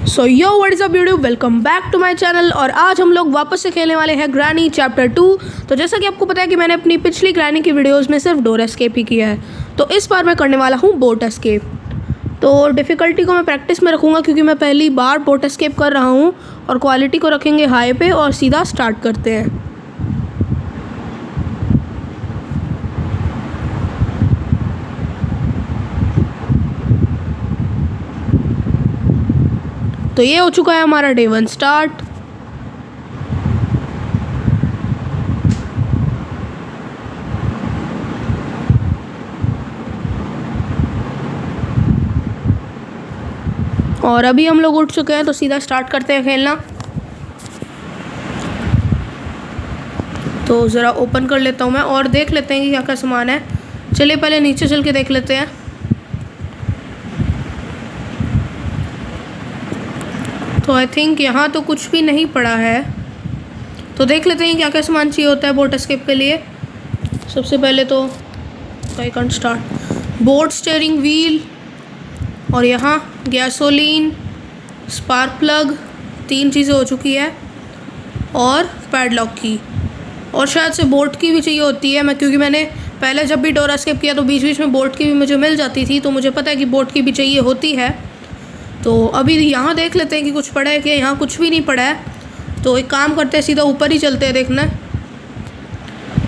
So yo what is up YouTube, welcome back to my channel. और आज हम लोग वापस से खेलने वाले हैं ग्रैनी चैप्टर 2। तो जैसा कि आपको पता है कि मैंने अपनी पिछली ग्रैनी की वीडियोस में सिर्फ डोर एस्केप ही किया है, तो इस बार मैं करने वाला हूँ बोट एस्केप। तो डिफ़िकल्टी को मैं प्रैक्टिस में रखूँगा क्योंकि मैं पहली बार बोट एस्केप कर रहा हूँ। और क्वालिटी को रखेंगे हाई पे और सीधा स्टार्ट करते हैं। तो ये हो चुका है हमारा डे 1 स्टार्ट। और अभी हम लोग उठ चुके हैं, तो सीधा स्टार्ट करते हैं खेलना। तो ज़रा ओपन कर लेता हूँ मैं और देख लेते हैं कि क्या क्या सामान है। चलिए पहले नीचे चल के देख लेते हैं। तो आई थिंक यहाँ तो कुछ भी नहीं पड़ा है, तो देख लेते हैं क्या क्या सामान चाहिए होता है बोट एस्केप के लिए। सबसे पहले तो I can start boat steering wheel, और यहाँ गैसोलीन, स्पार्क प्लग, 3 चीज़ें हो चुकी है, और पैडलॉक की। और शायद से बोट की भी चाहिए होती है, क्योंकि मैंने पहले जब भी डोर एस्केप किया तो बीच बीच में बोट की भी मुझे मिल जाती थी, तो मुझे पता है कि बोट की भी चाहिए होती है। तो अभी यहाँ देख लेते हैं कि कुछ पड़ा है कि यहाँ कुछ भी नहीं पड़ा है। तो एक काम करते हैं, सीधा ऊपर ही चलते हैं देखना।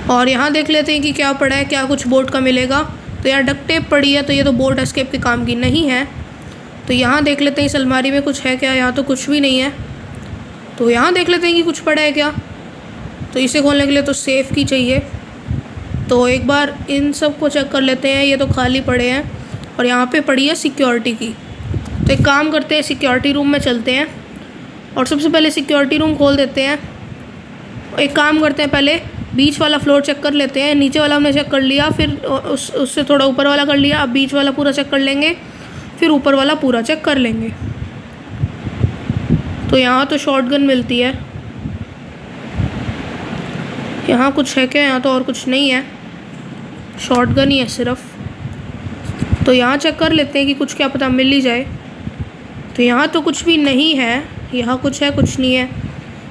और यहाँ देख लेते हैं कि क्या पड़ा है, क्या कुछ बोट का मिलेगा। तो यार डक्ट टेप पड़ी है, तो ये तो बोट एस्केप के काम की नहीं है। तो यहाँ देख लेते हैं इस अलमारी में कुछ है क्या। यहाँ तो कुछ भी नहीं है। तो यहाँ देख लेते हैं कि कुछ पड़ा है क्या। तो इसे खोलने के लिए तो सेफ़ की चाहिए। तो एक बार इन सब को चेक कर लेते हैं। ये तो खाली पड़े हैं, और यहाँ पे पड़ी है सिक्योरिटी की। तो एक काम करते हैं, सिक्योरिटी रूम में चलते हैं और सबसे पहले सिक्योरिटी रूम खोल देते हैं। एक काम करते हैं, पहले बीच वाला फ्लोर चेक कर लेते हैं। नीचे वाला हमने चेक कर लिया, फिर उससे थोड़ा ऊपर वाला कर लिया। अब बीच वाला पूरा चेक कर लेंगे, फिर ऊपर वाला पूरा चेक कर लेंगे। तो यहाँ तो शॉटगन मिलती है। यहाँ कुछ है क्या? यहाँ तो और कुछ नहीं है, शॉटगन ही है सिर्फ। तो यहाँ चेक कर लेते हैं कि कुछ क्या पता मिल ही जाए। तो यहाँ तो कुछ भी नहीं है। यहाँ कुछ है, कुछ नहीं है।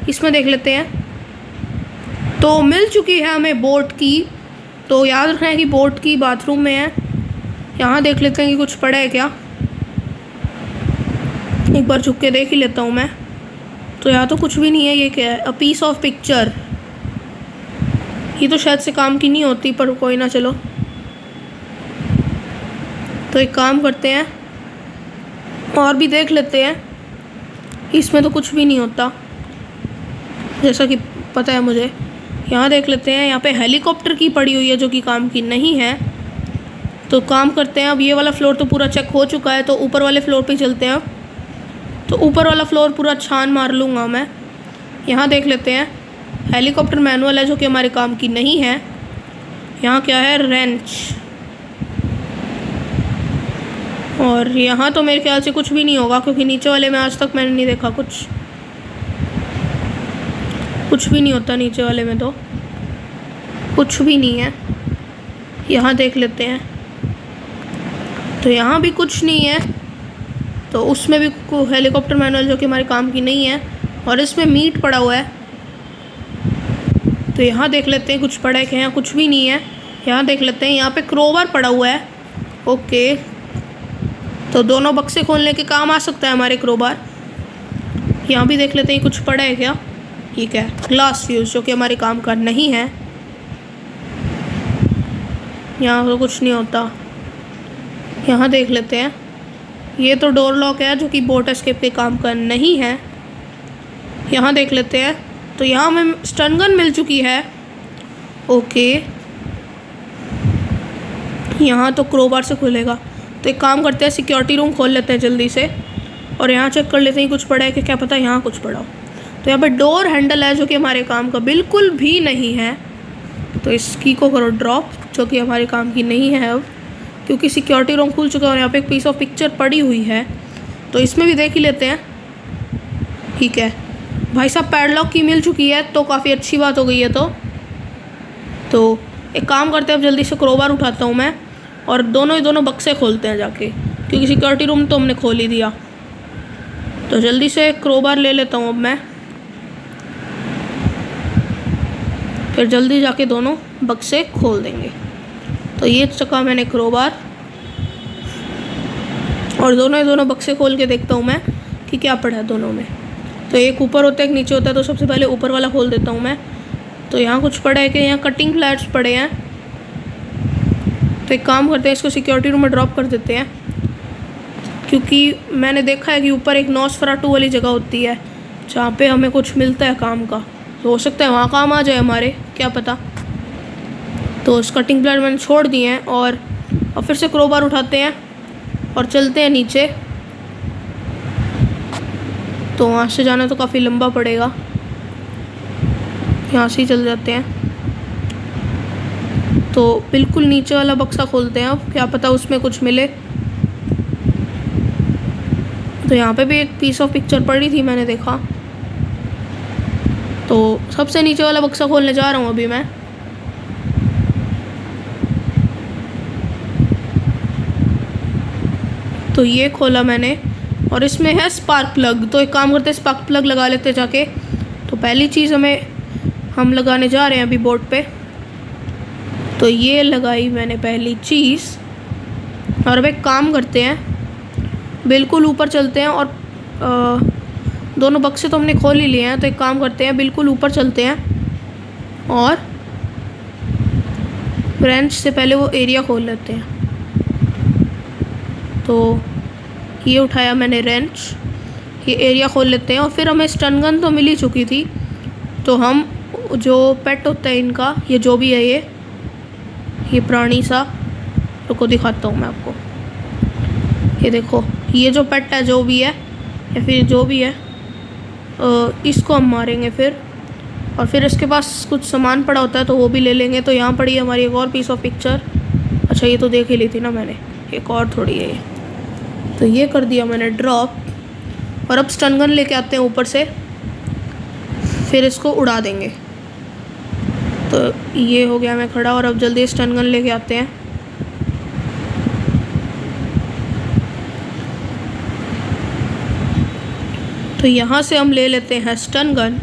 इसमें देख लेते हैं। तो मिल चुकी है हमें बोट की। तो याद रखना है कि बोट की बाथरूम में है। यहाँ देख लेते हैं कि कुछ पड़ा है क्या। एक बार झुक के देख ही लेता हूँ मैं। तो यहाँ तो कुछ भी नहीं है। ये क्या है? A piece of picture. ये तो शायद से काम की नहीं होती, पर कोई ना, चलो। तो एक काम करते हैं और भी देख लेते हैं। इसमें तो कुछ भी नहीं होता, जैसा कि पता है मुझे। यहाँ देख लेते हैं। यहाँ पे हेलीकॉप्टर की पड़ी हुई है, जो कि काम की नहीं है। तो काम करते हैं, अब ये वाला फ्लोर तो पूरा चेक हो चुका है, तो ऊपर वाले फ्लोर पे चलते हैं। अब तो ऊपर वाला फ्लोर पूरा छान मार लूँगा मैं। यहाँ देख लेते हैं, हेलीकॉप्टर मैनुअल है, जो कि हमारे काम की नहीं है। यहाँ क्या है? रेंच। और यहाँ तो मेरे ख्याल से कुछ भी नहीं होगा, क्योंकि नीचे वाले में आज तक मैंने नहीं देखा कुछ भी नहीं होता नीचे वाले में, तो कुछ भी नहीं है। यहाँ देख लेते हैं। तो यहाँ भी कुछ नहीं है। तो उसमें भी हेलीकॉप्टर मैनुअल, जो कि हमारे काम की नहीं है। और इसमें मीट पड़ा हुआ है। तो यहाँ देख लेते हैं कुछ पड़ा है कि यहाँ कुछ भी नहीं है। यहाँ देख लेते हैं, यहाँ पे क्रोबार पड़ा हुआ है। ओके, तो दोनों बक्से खोलने के काम आ सकता है हमारे क्रोबार। यहाँ भी देख लेते हैं कुछ पड़ा है क्या। ठीक है, ग्लास फ्यूज, जो कि हमारे काम का नहीं है। यहाँ तो कुछ नहीं होता। यहाँ देख लेते हैं, ये तो डोर लॉक है, जो कि बोट एस्केप के काम का नहीं है। यहाँ देख लेते हैं। तो यहाँ हमें स्टन गन मिल चुकी है। ओके, यहाँ तो क्रोबार से खुलेगा। तो एक काम करते हैं, सिक्योरिटी रूम खोल लेते हैं जल्दी से, और यहाँ चेक कर लेते हैं कुछ पड़ा है कि क्या पता यहाँ कुछ पड़ा हो। तो यहाँ पे डोर हैंडल है, जो कि हमारे काम का बिल्कुल भी नहीं है। तो इस की को करो ड्रॉप, जो कि हमारे काम की नहीं है अब, क्योंकि सिक्योरिटी रूम खुल चुका है। और यहाँ पे एक पीस ऑफ पिक्चर पड़ी हुई है, तो इसमें भी देख ही लेते हैं। ठीक है भाई साहब, पैडलॉक की मिल चुकी है, तो काफ़ी अच्छी बात हो गई है। तो एक काम करते हैं, अब जल्दी से क्रोबार उठाता हूँ मैं, और दोनों बक्से खोलते हैं जाके, क्योंकि सिक्योरिटी रूम तो हमने खोल ही दिया। तो जल्दी से क्रोबार ले लेता हूँ अब मैं, फिर जल्दी जाके दोनों बक्से खोल देंगे। तो ये चका मैंने क्रोबार, और दोनों बक्से खोल के देखता हूँ मैं कि क्या पड़ा है दोनों में। तो एक ऊपर होता है एक नीचे होता है, तो सबसे पहले ऊपर वाला खोल देता हूँ मैं। तो यहाँ कुछ पड़ा है कि यहाँ कटिंग फ्लैट्स पड़े हैं। तो एक काम करते हैं, इसको सिक्योरिटी रूम में ड्रॉप कर देते हैं, क्योंकि मैंने देखा है कि ऊपर एक नॉसफेराटू वाली जगह होती है जहाँ पे हमें कुछ मिलता है काम का। तो हो सकता है वहाँ काम आ जाए हमारे, क्या पता। तो उस कटिंग प्लेट मैंने छोड़ दिए हैं, और अब फिर से क्रोबार उठाते हैं और चलते हैं नीचे। तो वहाँ से जाना तो काफ़ी लंबा पड़ेगा, यहाँ से ही चल जाते हैं। तो बिल्कुल नीचे वाला बक्सा खोलते हैं, अब क्या पता उसमें कुछ मिले। तो यहाँ पे भी एक पीस ऑफ पिक्चर पड़ी थी, मैंने देखा। तो सबसे नीचे वाला बक्सा खोलने जा रहा हूँ अभी मैं। तो ये खोला मैंने, और इसमें है स्पार्क प्लग। तो एक काम करते हैं, स्पार्क प्लग लगा लेते हैं जाके। तो पहली चीज़ हम लगाने जा रहे हैं अभी बोर्ड पे। तो ये लगाई मैंने पहली चीज़, और अब एक काम करते हैं, बिल्कुल ऊपर चलते हैं, और दोनों बक्से तो हमने खोल ही लिए हैं। तो एक काम करते हैं, बिल्कुल ऊपर चलते हैं, और रेंच से पहले वो एरिया खोल लेते हैं। तो ये उठाया मैंने रेंच, ये एरिया खोल लेते हैं। और फिर हमें स्टन गन तो मिल ही चुकी थी, तो हम जो पेट होता है इनका, ये जो भी है ये प्राणी सा, रुको दिखाता हूँ मैं आपको। ये देखो, ये जो पेट है जो भी है, या फिर जो भी है, इसको हम मारेंगे फिर। और फिर इसके पास कुछ सामान पड़ा होता है तो वो भी ले लेंगे। तो यहाँ पड़ी है हमारी एक और पीस ऑफ पिक्चर। अच्छा, ये तो देख ही ली थी ना मैंने, एक और थोड़ी है ये। तो ये कर दिया मैंने ड्रॉप, और अब स्टन गन लेके आते हैं ऊपर से, फिर इसको उड़ा देंगे। तो ये हो गया मैं खड़ा, और अब जल्दी स्टन गन लेके आते हैं। तो यहाँ से हम ले लेते हैं स्टन गन,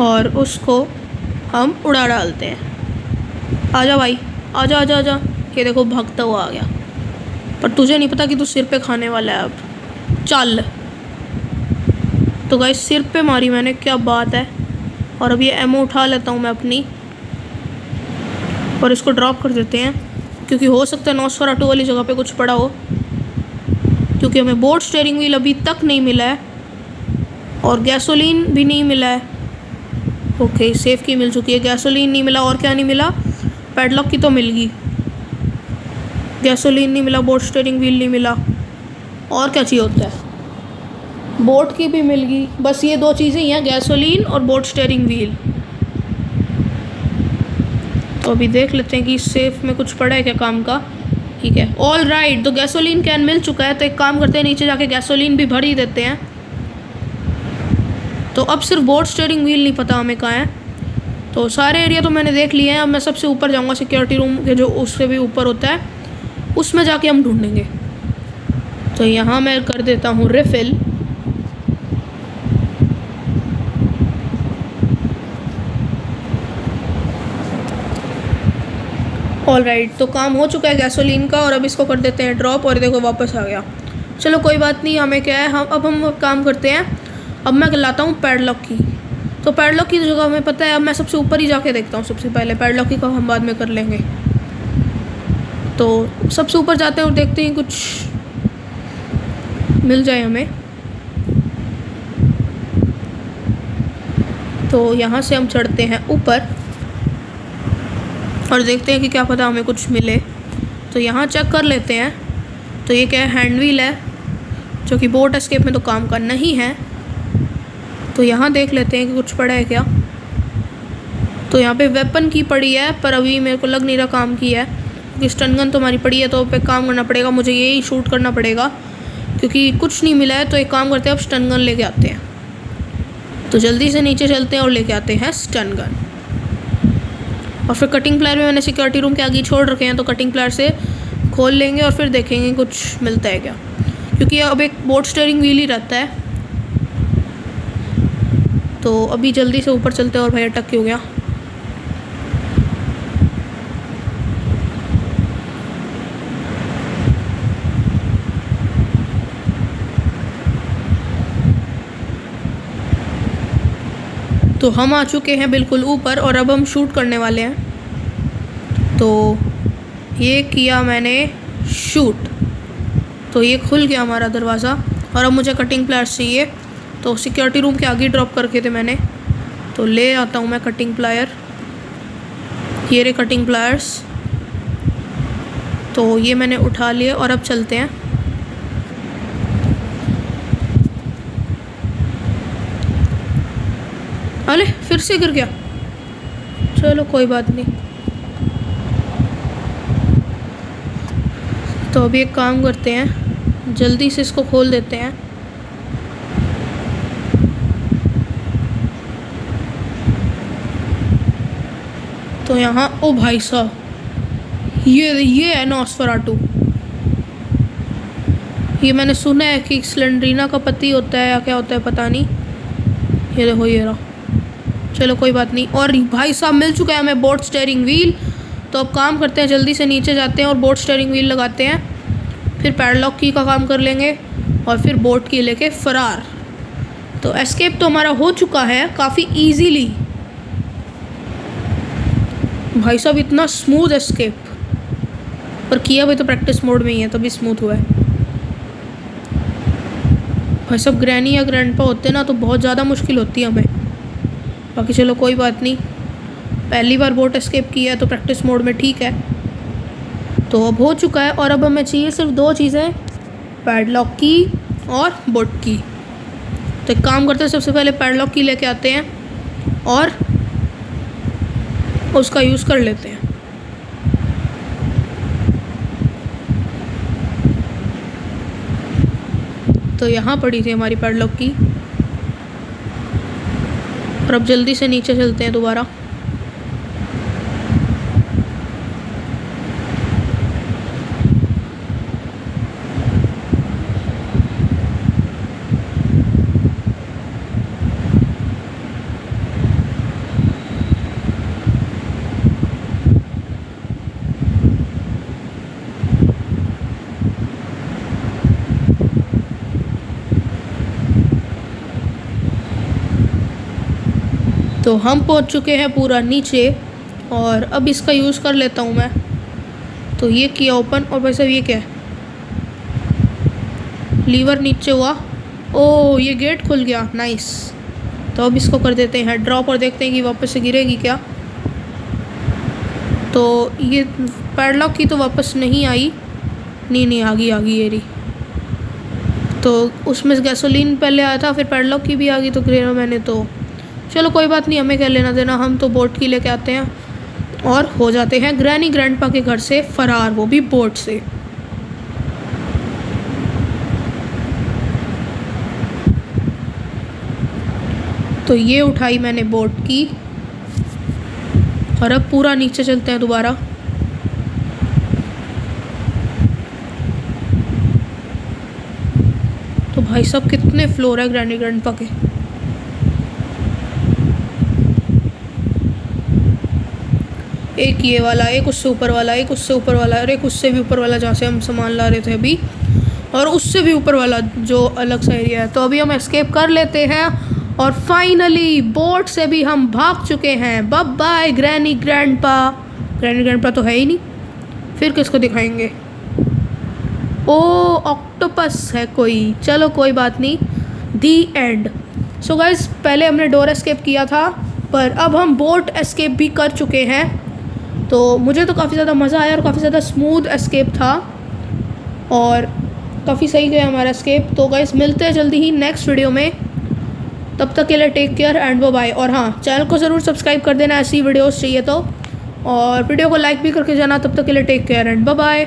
और उसको हम उड़ा डालते हैं। आजा भाई, आजा आजा आजा। ये देखो भागता हुआ आ गया, पर तुझे नहीं पता कि तू सिर पे खाने वाला है अब। चल। तो गाइस सिर पे मारी मैंने, क्या बात है। और अब ये एमओ उठा लेता हूँ मैं अपनी, और इसको ड्रॉप कर देते हैं, क्योंकि हो सकता है नॉसफेराटू वाली जगह पे कुछ पड़ा हो, क्योंकि हमें बोर्ड स्टीयरिंग व्हील अभी तक नहीं मिला है, और गैसोलीन भी नहीं मिला है। ओके, सेफ की मिल चुकी है, गैसोलीन नहीं मिला। और क्या नहीं मिला? पैडलॉक की तो मिल गई, गैसोलीन नहीं मिला, बोट स्टीयरिंग व्हील नहीं मिला। और क्या चाहिए होता है? बोट की भी मिल गई। बस ये दो चीज़ें ही हैं, गैसोलीन और बोट स्टीयरिंग व्हील। तो अभी देख लेते हैं कि सेफ में कुछ पड़ा है क्या काम का। ठीक है, ऑल राइट। तो गैसोलीन कैन मिल चुका है। तो एक काम करते हैं, नीचे जाके गैसोलीन भी भर ही देते हैं। तो अब सिर्फ बोट स्टीयरिंग व्हील नहीं पता हमें कहाँ है। तो सारे एरिया तो मैंने देख लिए हैं। अब मैं सबसे ऊपर जाऊँगा, सिक्योरिटी रूम के जो उससे भी ऊपर होता है, उसमें जाके हम ढूंढेंगे। तो यहाँ मैं कर देता हूँ रिफ़िल। ऑल राइट, तो काम हो चुका है गैसोलीन का, और अब इसको कर देते हैं ड्रॉप, और देखो वापस आ गया। चलो कोई बात नहीं, हमें क्या है, हम काम करते हैं। अब मैं लाता हूँ पैडलॉक की। तो पैडलॉक की जगह हमें पता है, अब मैं सबसे ऊपर ही जाके देखता हूँ सबसे पहले। पैडलॉक की हम बाद में कर लेंगे। तो सबसे ऊपर जाते हैं और देखते हैं कुछ मिल जाए हमें। तो यहाँ से हम चढ़ते हैं ऊपर और देखते हैं कि क्या पता हमें कुछ मिले। तो यहाँ चेक कर लेते हैं। तो ये क्या है? हैंड व्हील है, जो कि बोट एस्केप में तो काम का नहीं है। तो यहाँ देख लेते हैं कि कुछ पड़ा है क्या। तो यहाँ पे वेपन की पड़ी है, पर अभी मेरे को लग नहीं रहा काम की है, क्योंकि स्टन गन तो हमारी पड़ी है। तो पे काम करना पड़ेगा, मुझे यही शूट करना पड़ेगा, क्योंकि कुछ नहीं मिला है। तो एक काम करते हैं, अब स्टन गन लेके आते हैं। तो जल्दी से नीचे चलते हैं और लेके आते हैं स्टन गन। और फिर कटिंग प्लायर में मैंने सिक्योरिटी रूम के आगे ही छोड़ रखे हैं, तो कटिंग प्लायर से खोल लेंगे और फिर देखेंगे कुछ मिलता है क्या, क्योंकि अब एक बोट स्टीयरिंग व्हील ही रहता है। तो अभी जल्दी से ऊपर चलते हैं। और भाई अटक हो गया। तो हम आ चुके हैं बिल्कुल ऊपर और अब हम शूट करने वाले हैं। तो ये किया मैंने शूट, तो ये खुल गया हमारा दरवाज़ा। और अब मुझे कटिंग प्लायर्स चाहिए, तो सिक्योरिटी रूम के आगे ड्रॉप करके थे मैंने, तो ले आता हूँ मैं कटिंग प्लायर। ये रे कटिंग प्लायर्स, तो ये मैंने उठा लिए और अब चलते हैं। अरे फिर से गिर गया, चलो कोई बात नहीं। तो अभी एक काम करते हैं, जल्दी से इसको खोल देते हैं। तो यहाँ ओ भाई साहब, ये है नॉस्फेराटू। ये मैंने सुना है कि स्लेंड्रीना का पति होता है या क्या होता है पता नहीं। ये देखो ये रहा, चलो कोई बात नहीं। और भाई साहब मिल चुका है हमें बोट स्टीयरिंग व्हील। तो अब काम करते हैं, जल्दी से नीचे जाते हैं और बोट स्टीयरिंग व्हील लगाते हैं, फिर पैडलॉक की का काम कर लेंगे और फिर बोट की लेके फरार। तो एस्केप तो हमारा हो चुका है काफ़ी इजीली। भाई साहब इतना स्मूथ एस्केप, पर किया भी तो प्रैक्टिस मोड में ही है तभी स्मूथ हुआ है। भाई साहब ग्रैनी या ग्रैंडपा होते ना तो बहुत ज़्यादा मुश्किल होती है हमें। बाकी चलो कोई बात नहीं, पहली बार बोट एस्केप किया है तो प्रैक्टिस मोड में ठीक है। तो अब हो चुका है और अब हमें चाहिए सिर्फ 2 चीज़ें, पैडलॉक की और बोट की। तो एक काम करते हैं, सबसे पहले पैडलॉक की लेके आते हैं और उसका यूज़ कर लेते हैं। तो यहाँ पड़ी थी हमारी पैडलॉक की। और अब जल्दी से नीचे चलते हैं दोबारा। तो हम पहुंच चुके हैं पूरा नीचे और अब इसका यूज़ कर लेता हूं मैं। तो ये किया ओपन और भाई साहब ये क्या है, लीवर नीचे हुआ, ओ ये गेट खुल गया, नाइस। तो अब इसको कर देते हैं ड्रॉप और देखते हैं कि वापस से गिरेगी क्या। तो ये पैडलॉक की तो वापस नहीं आई, नहीं आ गई ये रही। तो उसमें गैसोलीन पहले आया था, फिर पैडलॉक की भी आ गई तो गिरा मैंने। तो चलो कोई बात नहीं, हमें क्या लेना देना, हम तो बोट की लेके आते हैं और हो जाते हैं ग्रैनी ग्रैंडपा के घर से फरार, वो भी बोट से। तो ये उठाई मैंने बोट की और अब पूरा नीचे चलते हैं दोबारा। तो भाई साहब कितने फ्लोर है ग्रैनी ग्रैंडपा के। एक ये वाला, एक उससे ऊपर वाला, एक उससे ऊपर वाला और एक उससे भी ऊपर वाला जहाँ से हम सामान ला रहे थे अभी, और उससे भी ऊपर वाला जो अलग सा एरिया है। तो अभी हम एस्केप कर लेते हैं और फाइनली बोट से भी हम भाग चुके हैं। Bye bye granny grandpa. Granny grandpa तो है ही नहीं, फिर किसको दिखाएंगे। ओ ऑक्टोपस है कोई, चलो कोई बात नहीं। दी एंड। सो गाइस पहले हमने डोर एस्केप किया था, पर अब हम बोट एस्केप भी कर चुके हैं। तो मुझे तो काफ़ी ज़्यादा मज़ा आया और काफ़ी ज़्यादा स्मूथ एस्केप था और काफ़ी सही गया हमारा एस्केप। तो गाइस मिलते हैं जल्दी ही नेक्स्ट वीडियो में, तब तक के लिए take care and bye bye. और हाँ, चैनल को ज़रूर सब्सक्राइब कर देना ऐसी वीडियोस चाहिए तो, और वीडियो को लाइक भी करके जाना। तब तक के लिए take care and bye bye.